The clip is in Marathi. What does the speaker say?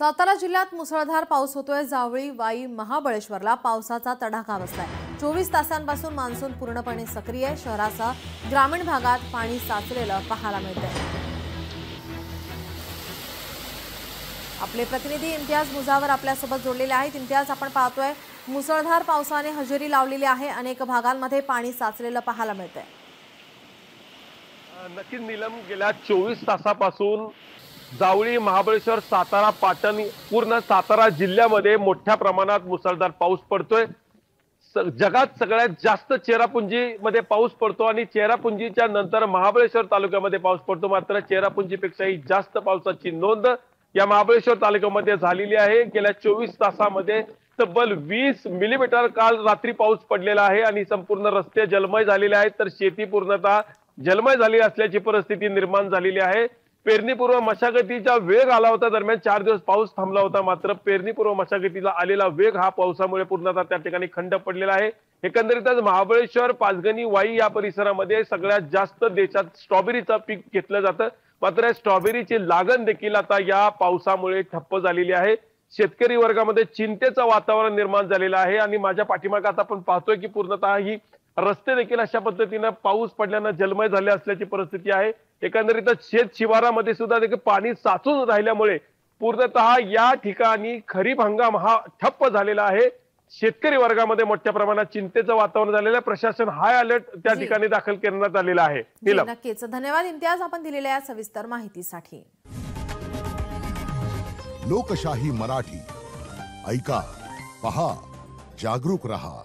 सातारा जिल्ह्यात मुसळधार पाऊस होतोय। जावळी, वाई, महाबळेश्वरला पावसाचा तडाखा बसलाय। 24 तासांपासून मान्सून पूर्णपणे सक्रिय आहे। शहरासह ग्रामीण भागात पाणी साचलेलं पाहायला मिळतंय। आपले प्रतिनिधी इम्तियाज मुजावर आपल्यासोबत जोडलेले आहेत। इम्तियाज, आपण पाहतोय मुसळधार पावसाने हजेरी लावलेली आहे। अनेक भागांमध्ये पाणी साचलेलं पाहायला मिळतंय। नक्कीच नीलम, गेल्या 24 तासापासून जावळी, महाबळेश्वर, सातारा, पाटण पूर्ण सातारा जिल्ह्यामध्ये मोठ्या प्रमाणात मुसळधार पाऊस पडतोय। जगात सगळ्यात जास्त चेरापुंजीमध्ये पाऊस पडतो आणि चेरापुंजीच्या नंतर महाबळेश्वर तालुक्यामध्ये पाऊस पडतो। मात्र चेरापुंजीपेक्षाही जास्त पावसाची नोंद या महाबळेश्वर तालुक्यामध्ये झालेली आहे। गेल्या 24 तासामध्ये तब्बल 20 मिलीमीटर काल रात्री पाऊस पडलेला आहे आणि संपूर्ण रस्ते जलमय झालेले आहेत, तर शेती पूर्णतः जलमय झाली असल्याची परिस्थिती निर्माण झालेली आहे। पेरणीपूर्व मशागतीचा वेग आला होता। दरम्यान 4 दिवस पाऊस थांबला होता, मात्र पेरणीपूर्व मशागतीला आलेला वेग हा पावसामुळे पूर्णतः त्या ठिकाणी खंड पडलेला आहे। एकंदरीतच महाबळेश्वर, पाचगणी, वाई या परिसरामध्ये सगळ्यात जास्त देशात स्ट्रॉबेरीचं पीक घेतलं जातं, मात्र स्ट्रॉबेरीची लागण देखील आता या पावसामुळे ठप्प झालेली आहे। शेतकरी वर्गामध्ये चिंतेचं वातावरण निर्माण झालेलं आहे आणि माझ्या पाठीमागे आता आपण पाहतोय की पूर्णतः ही रस्ते देखील अशा पद्धतीने पाऊस पडल्यानं जलमय झाले असल्याची परिस्थिती आहे। एकंदरीतच शेत शिवारामध्ये सुद्धा देखील पाणी साचून राहिल्यामुळे पूर्णतः या ठिकाणी खरीप हंगाम हा ठप्प झालेला आहे। शेतकरी वर्गामध्ये मोठ्या प्रमाणात चिंतेचं वातावरण झालेलं आहे। प्रशासन हाय अलर्ट त्या ठिकाणी दाखल करण्यात आलेला आहे। नक्कीच धन्यवाद इम्तियाज, आपण दिलेल्या सविस्तर माहितीसाठी। लोकशाही मराठी ऐका, पहा, जागरूक रहा।